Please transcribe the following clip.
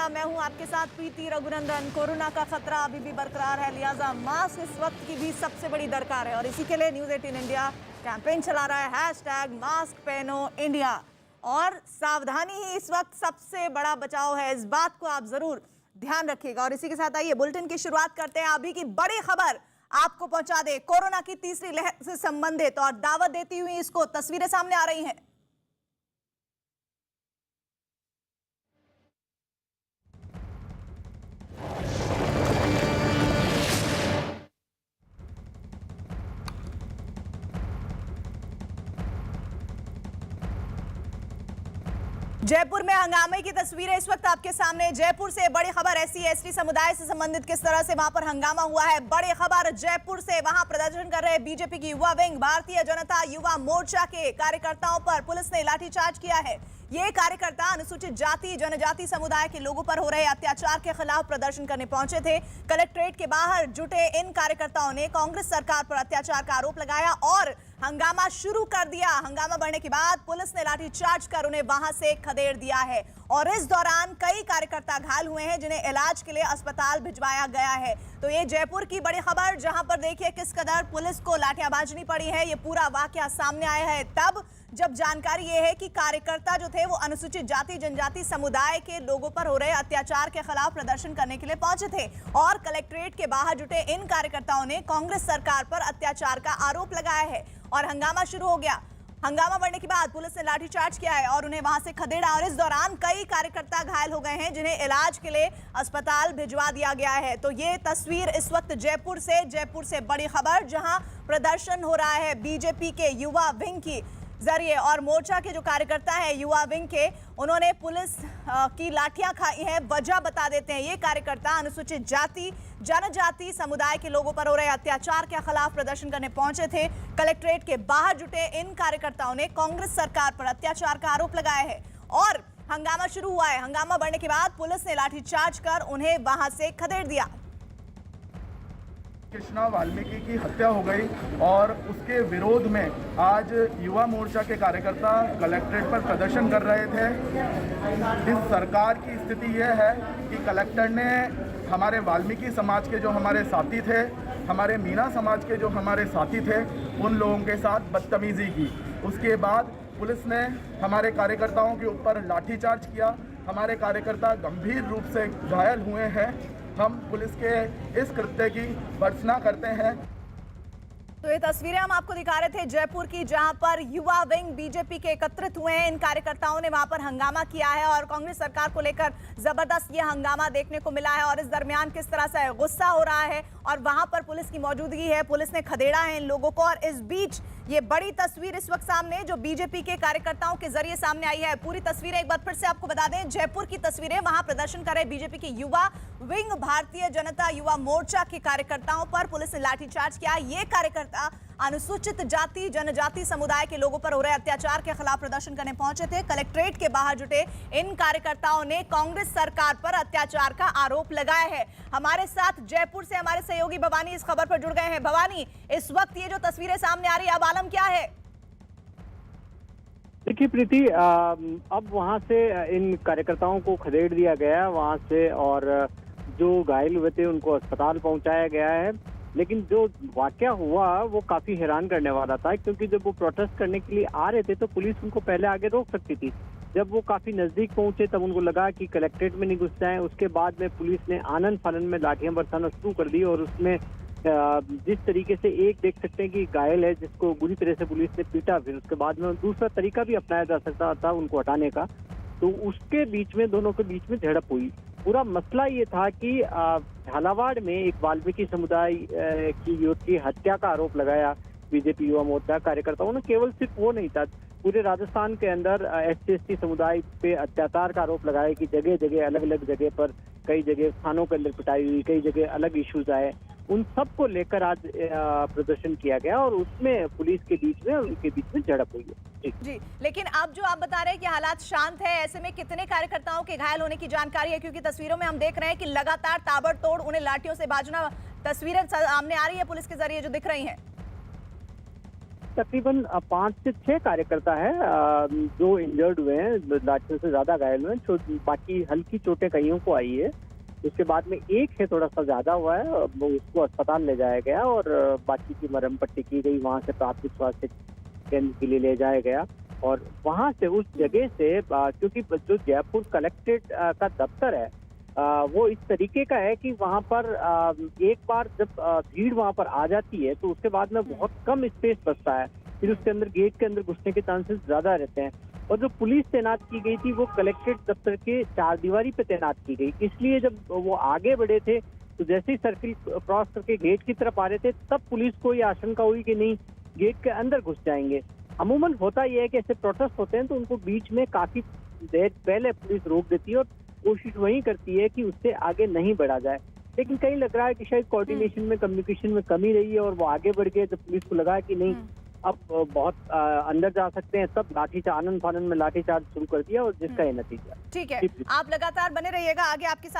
India. मैं हूं आपके साथ प्रीति रघुनंदन। कोरोना का खतरा अभी भी बरकरार है, लिहाजा मास्क इस वक्त की भी सबसे बड़ी दरकार है और इसी के लिए न्यूज़ 18 इंडिया कैंपेन चला रहा है, #मास्क पहनो इंडिया। और सावधानी ही इस वक्त सबसे बड़ा बचाव है, इस बात को आप जरूर ध्यान रखिएगा। और इसी के साथ आइए बुलेटिन की शुरुआत करते हैं। अभी की बड़ी खबर आपको पहुंचा दे, कोरोना की तीसरी लहर से संबंधित और दावत देती हुई इसको तस्वीरें सामने आ रही हैं। जयपुर में हंगामे की तस्वीरें इस वक्त आपके सामने। जयपुर से बड़ी खबर, SC/ST समुदाय से संबंधित किस तरह से वहां पर हंगामा हुआ है। बड़ी खबर जयपुर से, वहां प्रदर्शन कर रहे बीजेपी की युवा विंग भारतीय जनता युवा मोर्चा के कार्यकर्ताओं पर पुलिस ने लाठीचार्ज किया है। ये कार्यकर्ता अनुसूचित जाति जनजाति समुदाय के लोगों पर हो रहे अत्याचार के खिलाफ प्रदर्शन करने पहुंचे थे। कलेक्ट्रेट के बाहर जुटे इन कार्यकर्ताओं ने कांग्रेस सरकार पर अत्याचार का आरोप लगाया और हंगामा शुरू कर दिया। हंगामा बढ़ने के बाद पुलिस ने लाठीचार्ज कर उन्हें वहां से खदेड़ दिया है और इस दौरान कई कार्यकर्ता घायल हुए हैं जिन्हें इलाज के लिए अस्पताल भिजवाया गया है। तो ये जयपुर की बड़ी खबर, जहां पर देखिए किस कदर पुलिस को लाठियां बाजनी पड़ी है। ये पूरा वाकया सामने आया है तब जब जानकारी ये है कि कार्यकर्ता जो थे वो अनुसूचित जाति जनजाति समुदाय के लोगों पर हो रहे अत्याचार के खिलाफ प्रदर्शन करने के लिए पहुंचे थे और कलेक्ट्रेट के बाहर जुटे इन कार्यकर्ताओं ने कांग्रेस सरकार पर अत्याचार का आरोप लगाया है और हंगामा शुरू हो गया। हंगामा बढ़ने के बाद पुलिस ने लाठीचार्ज किया है और उन्हें वहां से खदेड़ा और इस दौरान कई कार्यकर्ता घायल हो गए हैं जिन्हें इलाज के लिए अस्पताल भिजवा दिया गया है। तो ये तस्वीर इस वक्त जयपुर से बड़ी खबर, जहां प्रदर्शन हो रहा है बीजेपी के युवा विंग की जरिए और मोर्चा के जो कार्यकर्ता है युवा विंग के, उन्होंने पुलिस की लाठियां खाई हैं। वजह बता देते हैं। ये कार्यकर्ता अनुसूचित जाति जनजाति समुदाय के लोगों पर हो रहे अत्याचार के खिलाफ प्रदर्शन करने पहुंचे थे। कलेक्ट्रेट के बाहर जुटे इन कार्यकर्ताओं ने कांग्रेस सरकार पर अत्याचार का आरोप लगाया है और हंगामा शुरू हुआ है। हंगामा बढ़ने के बाद पुलिस ने लाठीचार्ज कर उन्हें वहां से खदेड़ दिया। कृष्णा वाल्मीकि की हत्या हो गई और उसके विरोध में आज युवा मोर्चा के कार्यकर्ता कलेक्ट्रेट पर प्रदर्शन कर रहे थे। इस सरकार की स्थिति यह है कि कलेक्टर ने हमारे वाल्मीकि समाज के जो हमारे साथी थे, हमारे मीणा समाज के जो हमारे साथी थे, उन लोगों के साथ बदतमीजी की। उसके बाद पुलिस ने हमारे कार्यकर्ताओं के ऊपर लाठीचार्ज किया। हमारे कार्यकर्ता गंभीर रूप से घायल हुए हैं। हम पुलिस के इस कृत्य की भर्त्सना करते हैं। तो ये तस्वीरें हम आपको दिखा रहे थे जयपुर की, जहां पर युवा विंग बीजेपी के एकत्रित हुए हैं। इन कार्यकर्ताओं ने वहां पर हंगामा किया है और कांग्रेस सरकार को लेकर जबरदस्त ये हंगामा देखने को मिला है और इस दरमियान किस तरह से गुस्सा हो रहा है और वहां पर पुलिस की मौजूदगी है। पुलिस ने खदेड़ा है इन लोगों को और इस बीच ये बड़ी तस्वीर इस वक्त सामने जो बीजेपी के कार्यकर्ताओं के जरिए सामने आई है। पूरी तस्वीरें एक बार फिर से आपको बता दें, जयपुर की तस्वीरें। वहां प्रदर्शन कर रहे बीजेपी के युवा विंग भारतीय जनता युवा मोर्चा के कार्यकर्ताओं पर पुलिस ने लाठीचार्ज किया। ये कार्यकर्ता अनुसूचित जाति जनजाति समुदाय के लोगों पर हो रहे अत्याचार के खिलाफ प्रदर्शन करने पहुंचे थे। कलेक्ट्रेट के बाहर जुटे इन कार्यकर्ताओं ने कांग्रेस सरकार पर अत्याचार का आरोप लगाया है। हमारे साथ जयपुर से हमारे सहयोगी भवानी इस खबर पर जुड़ गए हैं। भवानी, इस वक्त ये जो तस्वीरें सामने आ रही है, अब आलम क्या है? देखिए प्रीति, अब वहां से इन कार्यकर्ताओं को खदेड़ दिया गया वहां से और जो घायल हुए थे उनको अस्पताल पहुंचाया गया है। लेकिन जो वाकया हुआ वो काफी हैरान करने वाला था, क्योंकि जब वो प्रोटेस्ट करने के लिए आ रहे थे तो पुलिस उनको पहले आगे रोक सकती थी। जब वो काफी नजदीक पहुंचे तब उनको लगा कि कलेक्ट्रेट में नहीं घुस जाएं। उसके बाद में पुलिस ने आनन फानन में लाठियां बरसाना शुरू कर दी और उसमें जिस तरीके से एक देख सकते हैं कि घायल है जिसको बुरी तरह से पुलिस ने पीटा, फिर उसके बाद में दूसरा तरीका भी अपनाया जा सकता था उनको हटाने का, तो उसके बीच में दोनों के बीच में झड़प हुई। पूरा मसला ये था कि झालावाड़ में एक वाल्मीकि समुदाय की युवक की हत्या का आरोप लगाया बीजेपी युवा मोर्चा कार्यकर्ताओं ने। केवल सिर्फ वो नहीं था, पूरे राजस्थान के अंदर SC/ST समुदाय पे अत्याचार का आरोप लगाया कि जगह जगह अलग अलग जगह पर कई जगह थानों के अंदर पिटाई हुई, कई जगह अलग इश्यूज आए। उन सब को लेकर आज प्रदर्शन किया गया और उसमें पुलिस के बीच में उनके बीच में झड़प हुई है। जी, लेकिन अब जो आप बता रहे हैं कि हालात शांत है, ऐसे में कितने कार्यकर्ताओं के घायल होने की जानकारी है? क्योंकि तस्वीरों में हम देख रहे हैं कि लगातार ताबड़तोड़ उन्हें लाठियों से बाजना तस्वीरें सामने आ रही है पुलिस के जरिए जो दिख रही हैं। तकरीबन 5 से 6 कार्यकर्ता है जो इंजर्ड हुए हैं, लाठियों से ज्यादा घायल हुए हैं, बाकी हल्की चोटें कईयों को आई है। उसके बाद में एक है थोड़ा सा ज्यादा हुआ है, उसको अस्पताल ले जाया गया और बाकी की मरहम पट्टी की गई, वहां से प्राथमिक स्वास्थ्य केंद्र के लिए ले जाया गया। और वहां से उस जगह से क्योंकि जो जयपुर कलेक्ट्रेट का दफ्तर है वो इस तरीके का है कि वहां पर एक बार जब भीड़ वहां पर आ जाती है तो उसके बाद में बहुत कम स्पेस बचता है, फिर उसके अंदर गेट के अंदर घुसने के चांसेस ज्यादा रहते हैं। और जो पुलिस तैनात की गई थी वो कलेक्ट्रेट दफ्तर के चारदीवारी पे तैनात की गई, इसलिए जब वो आगे बढ़े थे तो जैसे ही सर्किल क्रॉस करके गेट की तरफ आ रहे थे तब पुलिस को ये आशंका हुई कि नहीं गेट के अंदर घुस जाएंगे। अमूमन होता यह है कि ऐसे प्रोटेस्ट होते हैं तो उनको बीच में काफी देर पहले पुलिस रोक देती है और कोशिश वही करती है कि उससे आगे नहीं बढ़ा जाए। लेकिन कहीं लग रहा है कि शायद कोऑर्डिनेशन में, कम्युनिकेशन में कमी रही है और वो आगे बढ़ गए। जब पुलिस को लगा कि नहीं अब बहुत अंदर जा सकते हैं तब लाठीचार्ज, आनन फानन में लाठीचार्ज शुरू कर दिया और जिसका ये नतीजा। ठीक है, आप लगातार बने रहिएगा, आगे आपके साथ